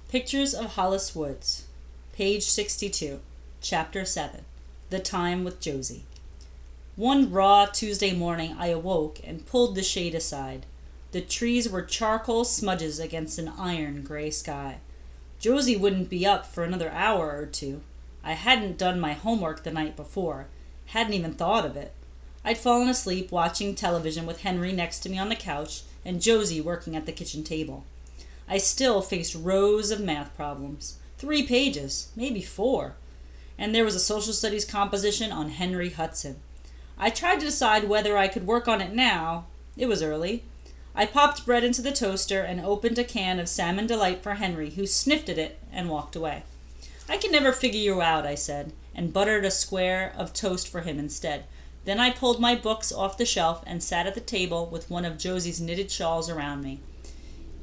Pictures of Hollis Woods, page 62, chapter 7, The Time with Josie. One raw Tuesday morning I awoke and pulled the shade aside. The trees were charcoal smudges against an iron gray sky. Josie wouldn't be up for another hour or two. I hadn't done my homework the night before, hadn't even thought of it. I'd fallen asleep watching television with Henry next to me on the couch and Josie working at the kitchen table. I still faced rows of math problems, 3 pages, maybe 4, and there was a social studies composition on Henry Hudson. I tried to decide whether I could work on it now. It was early. I popped bread into the toaster and opened a can of Salmon Delight for Henry, who sniffed at it and walked away. "I can never figure you out," I said, and buttered a square of toast for him instead. Then I pulled my books off the shelf and sat at the table with one of Josie's knitted shawls around me.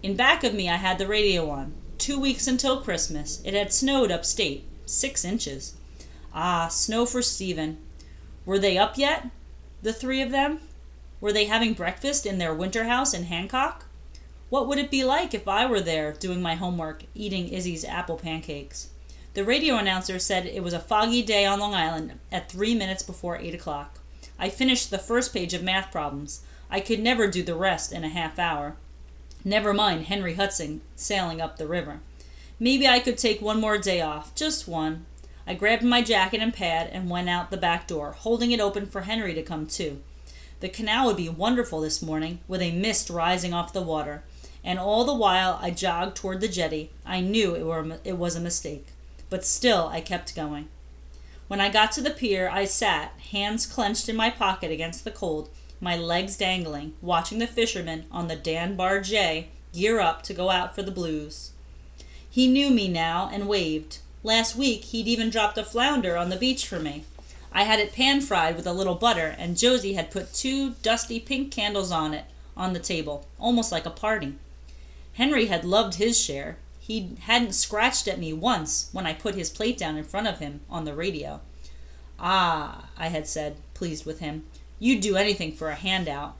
In back of me I had the radio on. 2 weeks until Christmas. It had snowed upstate, 6 inches. Ah, snow for Stephen. Were they up yet? The 3 of them? Were they having breakfast in their winter house in Hancock? What would it be like if I were there doing my homework, eating Izzy's apple pancakes? The radio announcer said it was a foggy day on Long Island at 3 minutes before 8 o'clock. I finished the first page of math problems. I could never do the rest in a half hour. Never mind Henry Hudson sailing up the river. Maybe I could take one more day off, just one. I grabbed my jacket and pad and went out the back door, holding it open for Henry to come too. The canal would be wonderful this morning, with a mist rising off the water, and all the while I jogged toward the jetty. I knew it was a mistake, but still I kept going. When I got to the pier, I sat, hands clenched in my pocket against the cold, my legs dangling, watching the fishermen on the Dan Barge gear up to go out for the blues. He knew me now and waved. Last week he'd even dropped a flounder on the beach for me. I had it pan-fried with a little butter, and Josie had put 2 dusty pink candles on it on the table, almost like a party. Henry had loved his share. He hadn't scratched at me once when I put his plate down in front of him on the radio. "Ah," I had said, pleased with him. "You'd do anything for a handout."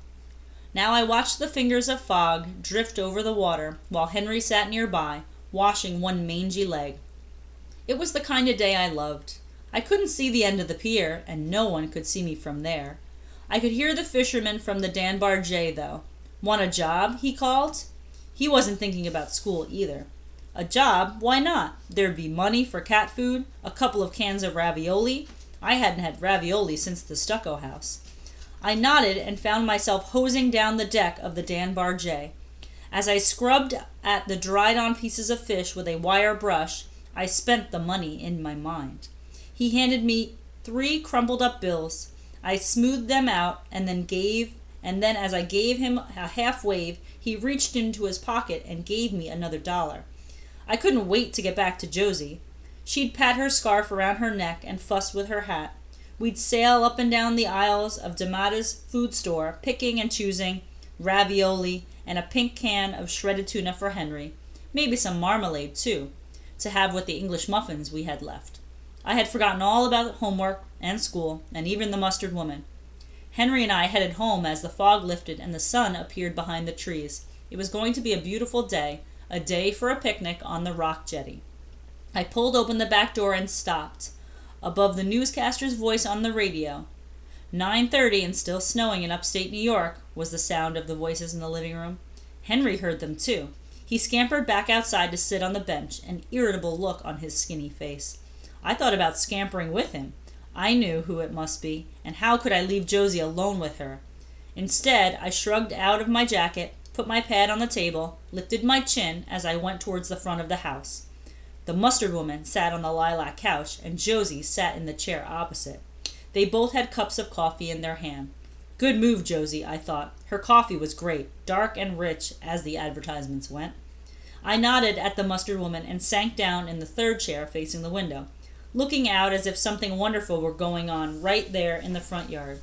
Now I watched the fingers of fog drift over the water while Henry sat nearby, washing one mangy leg. It was the kind of day I loved. I couldn't see the end of the pier, and no one could see me from there. I could hear the fisherman from the Dan Barge, though. "Want a job?" he called. He wasn't thinking about school either. A job? Why not? There'd be money for cat food, a couple of cans of ravioli. I hadn't had ravioli since the stucco house. I nodded and found myself hosing down the deck of the Dan Barge. As I scrubbed at the dried-on pieces of fish with a wire brush, I spent the money in my mind. He handed me 3 crumpled-up bills. I smoothed them out and then as I gave him a half wave, he reached into his pocket and gave me another $1. I couldn't wait to get back to Josie. She'd pat her scarf around her neck and fuss with her hat. We'd sail up and down the aisles of D'Amata's food store, picking and choosing ravioli and a pink can of shredded tuna for Henry, maybe some marmalade too, to have with the English muffins we had left. I had forgotten all about homework and school and even the mustard woman. Henry and I headed home as the fog lifted and the sun appeared behind the trees. It was going to be a beautiful day, a day for a picnic on the rock jetty. I pulled open the back door and stopped. Above the newscaster's voice on the radio, 9:30 and still snowing in upstate New York, was the sound of the voices in the living room. Henry heard them too. He scampered back outside to sit on the bench, an irritable look on his skinny face. I thought about scampering with him. I knew who it must be, and how could I leave Josie alone with her? Instead, I shrugged out of my jacket, put my pad on the table, lifted my chin as I went towards the front of the house. The mustard woman sat on the lilac couch, and Josie sat in the chair opposite. They both had cups of coffee in their hand. Good move, Josie, I thought. Her coffee was great, dark and rich, as the advertisements went. I nodded at the mustard woman and sank down in the 3rd chair facing the window, looking out as if something wonderful were going on right there in the front yard.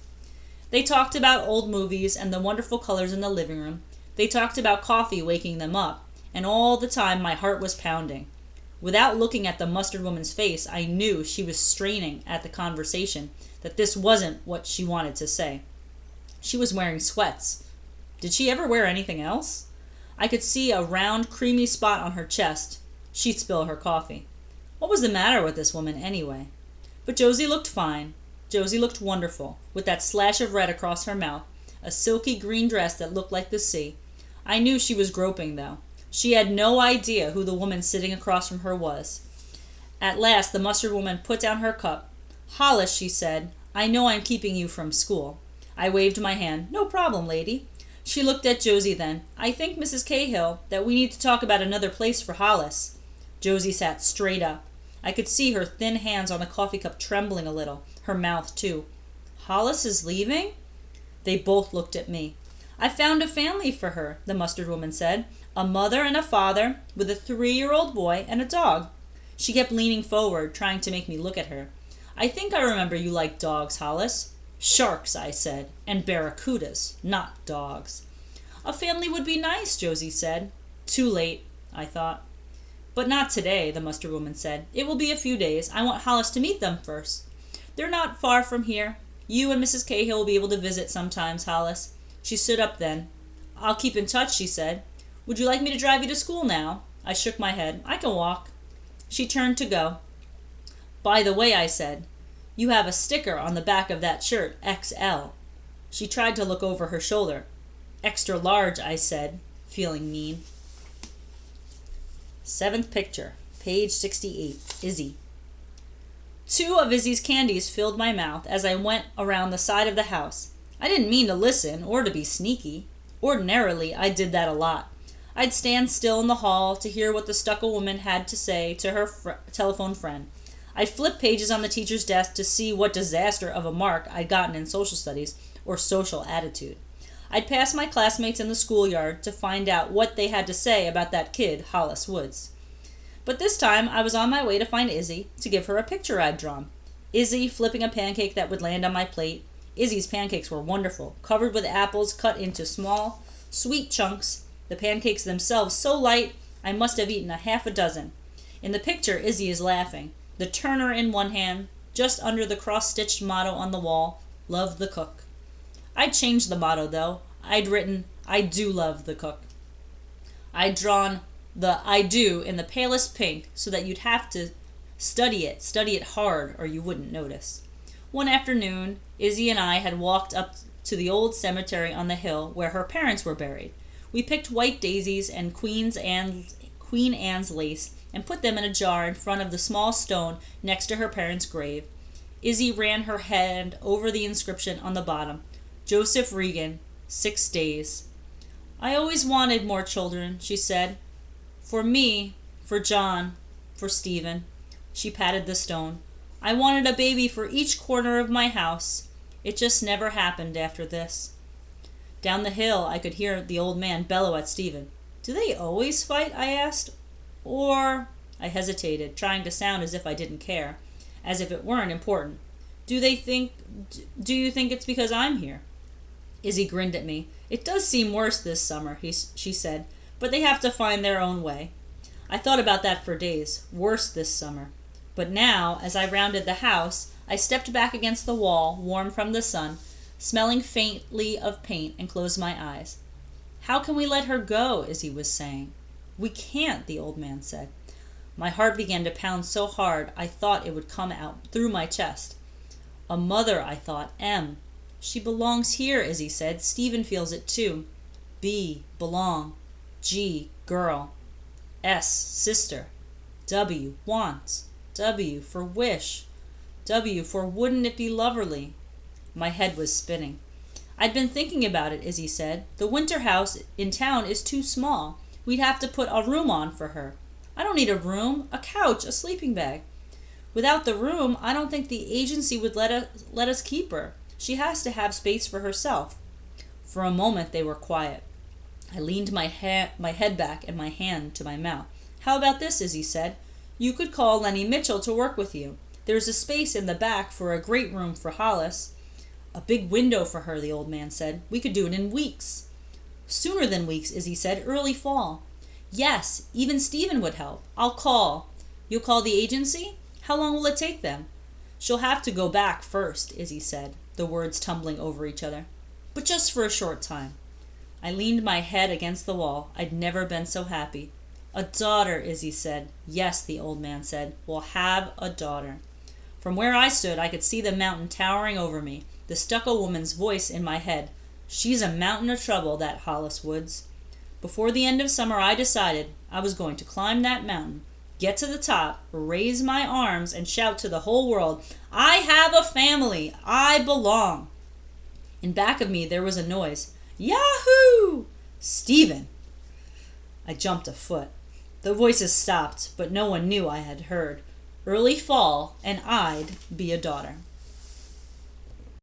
They talked about old movies and the wonderful colors in the living room. They talked about coffee waking them up, and all the time my heart was pounding. Without looking at the mustard woman's face, I knew she was straining at the conversation, that this wasn't what she wanted to say. She was wearing sweats. Did she ever wear anything else? I could see a round, creamy spot on her chest. She'd spill her coffee. What was the matter with this woman, anyway? But Josie looked fine. Josie looked wonderful, with that slash of red across her mouth, a silky green dress that looked like the sea. I knew she was groping, though. She had no idea who the woman sitting across from her was. At last the mustard woman put down her cup. "Hollis," she said, "I know I'm keeping you from school." I waved my hand. "No problem, lady." She looked at Josie then. "I think, Mrs. Cahill, that we need to talk about another place for Hollis." Josie sat straight up. I could see her thin hands on the coffee cup trembling a little, her mouth too. "Hollis is leaving?" They both looked at me. "I found a family for her," the mustard woman said. "A mother and a father, with a 3-year-old boy and a dog." She kept leaning forward, trying to make me look at her. "I think I remember you like dogs, Hollis." "Sharks," I said, "and barracudas, not dogs." "A family would be nice," Josie said. Too late, I thought. "But not today," the mustard woman said. "It will be a few days. I want Hollis to meet them first. They're not far from here. You and Mrs. Cahill will be able to visit sometimes, Hollis." She stood up then. "I'll keep in touch," she said. "Would you like me to drive you to school now?" I shook my head. "I can walk." She turned to go. "By the way," I said, "you have a sticker on the back of that shirt, XL." She tried to look over her shoulder. "Extra large," I said, feeling mean. 7th picture, page 68, Izzy. 2 of Izzy's candies filled my mouth as I went around the side of the house. I didn't mean to listen or to be sneaky. Ordinarily, I did that a lot. I'd stand still in the hall to hear what the stucco woman had to say to her telephone friend. I'd flip pages on the teacher's desk to see what disaster of a mark I'd gotten in social studies or social attitude. I'd pass my classmates in the schoolyard to find out what they had to say about that kid, Hollis Woods. But this time I was on my way to find Izzy to give her a picture I'd drawn. Izzy flipping a pancake that would land on my plate. Izzy's pancakes were wonderful, covered with apples cut into small, sweet chunks, the pancakes themselves so light I must have eaten a half a dozen. In the picture, Izzy is laughing, the turner in one hand, just under the cross-stitched motto on the wall, "Love the cook." I'd changed the motto, though. I'd written, "I do love the cook." I'd drawn the "I do" in the palest pink so that you'd have to study it hard, or you wouldn't notice. One afternoon, Izzy and I had walked up to the old cemetery on the hill where her parents were buried. We picked white daisies and Queen Anne's lace and put them in a jar in front of the small stone next to her parents' grave. Izzy ran her hand over the inscription on the bottom, "Joseph Regan, 6 days." "I always wanted more children," she said. "For me, for John, for Stephen." She patted the stone. "I wanted a baby for each corner of my house. It just never happened after this." Down the hill I could hear the old man bellow at Stephen. "Do they always fight?" I asked. "Or—" I hesitated, trying to sound as if I didn't care, as if it weren't important. Do you think it's because I'm here?" Izzy grinned at me. "It does seem worse this summer," she said, "but they have to find their own way." I thought about that for days. Worse this summer. But now, as I rounded the house, I stepped back against the wall, warm from the sun, smelling faintly of paint, and closed my eyes. "How can we let her go?" Izzy was saying. "We can't," the old man said. My heart began to pound so hard I thought it would come out through my chest. A mother, I thought, M. "She belongs here," Izzy said. "Stephen feels it too." B, belong. G, girl. S, sister. W, wants. W for wish. W for wouldn't it be loverly. My head was spinning. "I'd been thinking about it," Izzy said. "The winter house in town is too small. We'd have to put a room on for her." "I don't need a room. A couch, a sleeping bag." "Without the room, I don't think the agency would let us keep her. She has to have space for herself." For a moment they were quiet. I leaned my head back and my hand to my mouth. "How about this?" Izzy said. "You could call Lenny Mitchell to work with you. There's a space in the back for a great room for Hollis." "A big window for her," the old man said. "We could do it in weeks." "Sooner than weeks," Izzy said. "Early fall." "Yes, even Stephen would help. I'll call." "You'll call the agency? How long will it take them?" "She'll have to go back first," Izzy said, the words tumbling over each other. "But just for a short time." I leaned my head against the wall. I'd never been so happy. "A daughter," Izzy said. "Yes," the old man said. "We'll have a daughter." From where I stood, I could see the mountain towering over me, the stucco woman's voice in my head. She's a mountain of trouble, that Hollis Woods. Before the end of summer, I decided I was going to climb that mountain, get to the top, raise my arms, and shout to the whole world, "I have a family! I belong!" In back of me, there was a noise. "Yahoo! Stephen!" I jumped a foot. The voices stopped, but no one knew I had heard. Early fall, and I'd be a daughter.